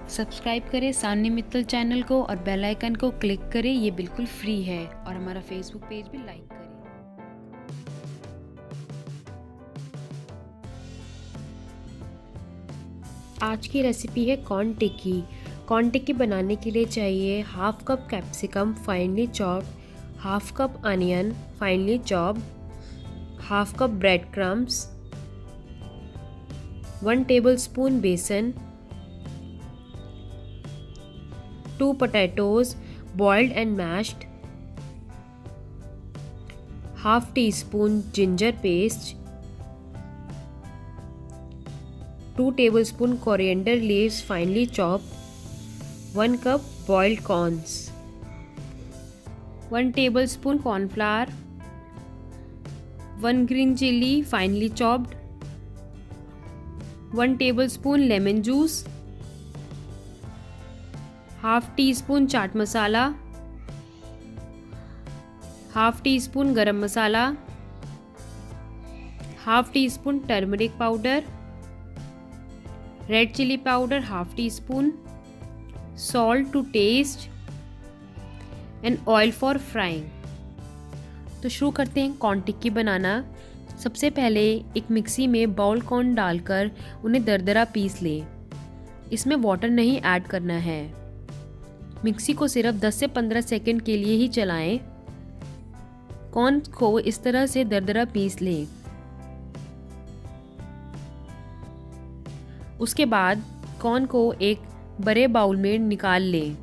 Subscribe करें Saanvi Mittal channel को और बेल आइकन को क्लिक करें, ये बिल्कुल फ्री है। और हमारा फेसबुक पेज भी लाइक करें। आज की रेसिपी है कॉर्न टिक्की। कॉर्न टिक्की बनाने के लिए चाहिए half cup capsicum finally chopped, half cup onion finally chopped, half cup bread crumbs, 1 tablespoon बेसन, 2 potatoes boiled and mashed, half tea spoon ginger paste, 2 tablespoon coriander leaves finely chopped, 1 cup boiled corns, 1 tablespoon corn flour, 1 green chilli finely chopped, 1 tablespoon lemon juice, half teaspoon chaat masala, half teaspoon garam masala, half teaspoon turmeric powder, red chilli powder half teaspoon, salt to taste and oil for frying. तो शुरू करते हैं corn टिक्की बनाना। सबसे पहले एक mixie में bowl corn डालकर उन्हें दरदरा पीस लें। इसमें वाटर नहीं ऐड करना है। मिक्सी को सिर्फ 10 से 15 सेकंड के लिए ही चलाएं। कॉर्न को इस तरह से दरदरा पीस लें। उसके बाद कॉर्न को एक बड़े बाउल में निकाल लें।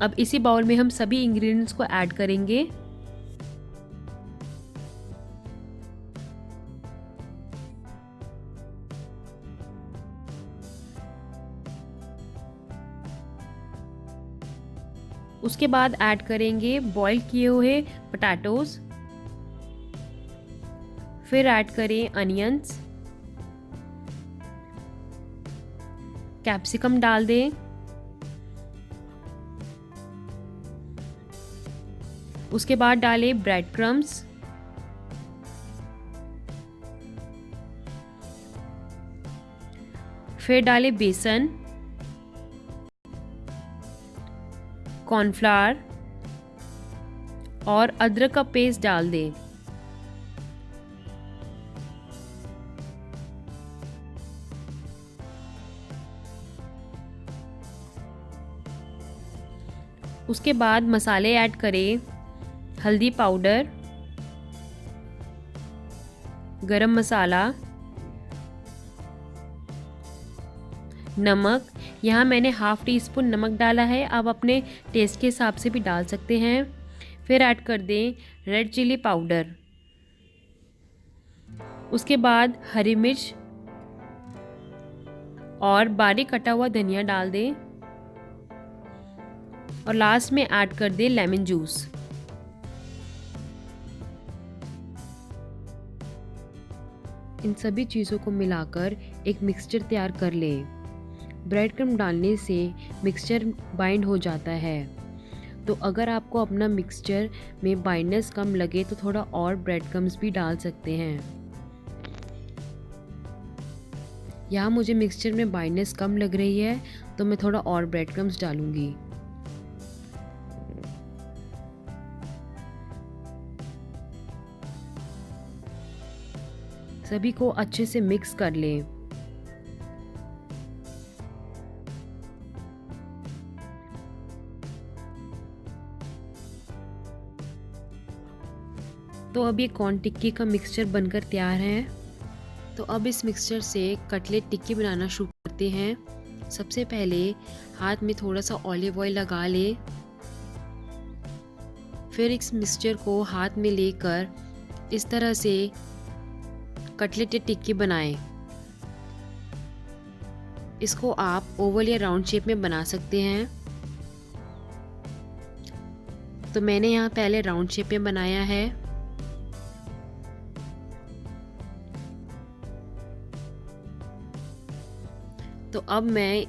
अब इसी बाउल में हम सभी इंग्रेडिएंट्स को ऐड करेंगे। उसके बाद ऐड करेंगे बॉईल किए हुए पोटैटोज, फिर ऐड करें अनियंस, कैप्सिकम डाल दें, उसके बाद डालें ब्रेड क्रम्स, फिर डालें बेसन, कॉर्नफ्लावर और अदरक का पेस्ट डाल दें। उसके बाद मसाले ऐड करें, हल्दी पाउडर, गरम मसाला, नमक। यहाँ मैंने हाफ टी स्पून नमक डाला है, आप अपने टेस्ट के हिसाब से भी डाल सकते हैं। फिर ऐड कर दें रेड चिली पाउडर। उसके बाद हरी मिर्च और बारीक कटा हुआ धनिया डाल दें और लास्ट में ऐड कर दें लेमन जूस। इन सभी चीज़ों को मिलाकर एक मिक्सचर तैयार कर लें। ब्रेड क्रम्ब डालने से मिक्सचर बाइंड हो जाता है। तो अगर आपको अपना मिक्सचर में बाइंडनेस कम लगे तो थोड़ा और ब्रेड क्रम्ब्स भी डाल सकते हैं। यहाँ मुझे मिक्सचर में बाइंडनेस कम लग रही है तो मैं थोड़ा और ब्रेड क्रम्ब्स डालूंगी। सभी को अच्छे से मिक्स कर लें। तो अब ये कॉर्न टिक्की का मिक्सचर बनकर तैयार है। तो अब इस मिक्सचर से कटलेट टिक्की बनाना शुरू करते हैं। सबसे पहले हाथ में थोड़ा सा ऑलिव ऑयल लगा ले। फिर इस मिक्सचर को हाथ में लेकर इस तरह से कटलेट या टिक्की बनाएं। इसको आप ओवल या राउंड शेप में बना सकते हैं। तो मैंने यहाँ पहले राउंड शेप में बनाया है। तो अब मैं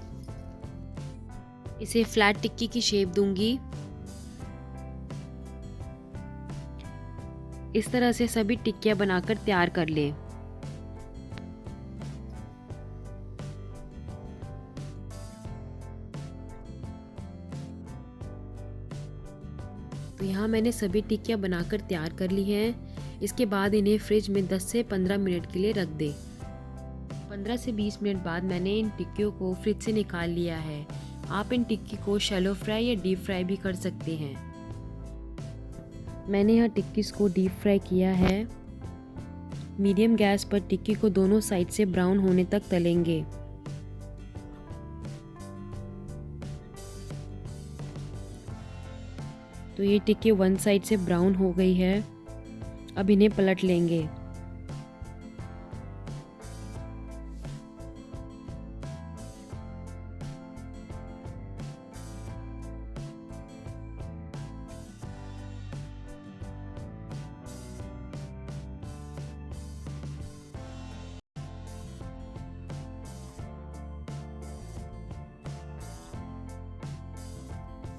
इसे फ्लैट टिक्की की शेप दूंगी। इस तरह से सभी टिक्कियाँ बनाकर तैयार कर लें। तो यहाँ मैंने सभी टिक्कियाँ बनाकर तैयार कर ली हैं। इसके बाद इन्हें फ्रिज में 10 से 15 मिनट के लिए रख दें। 15 से 20 मिनट बाद मैंने इन टिक्कियों को फ्रिज से निकाल लिया है। आप इन टिक्की को शैलो फ्राई या डीप फ्राई भी कर सकते हैं। मैंने यहाँ टिक्कीज़ को डीप फ्राई किया है। मीडियम गैस पर टिक्की को दोनों साइड से ब्राउन होने तक तलेंगे। तो ये टिक्की वन साइड से ब्राउन हो गई है। अब इन्हें पलट लेंगे।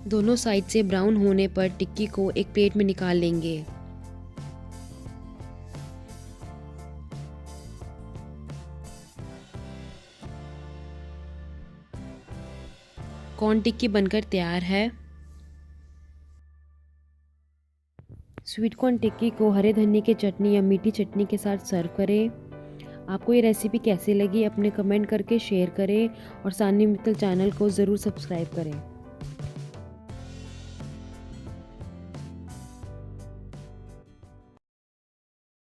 दोनों साइड से ब्राउन होने पर टिक्की को एक प्लेट में निकाल लेंगे। कॉर्न टिक्की बनकर तैयार है। स्वीट कॉर्न टिक्की को हरे धनिये की चटनी या मीठी चटनी के साथ सर्व करें। आपको ये रेसिपी कैसी लगी अपने कमेंट करके शेयर करें और सान्वी मित्तल चैनल को ज़रूर सब्सक्राइब करें।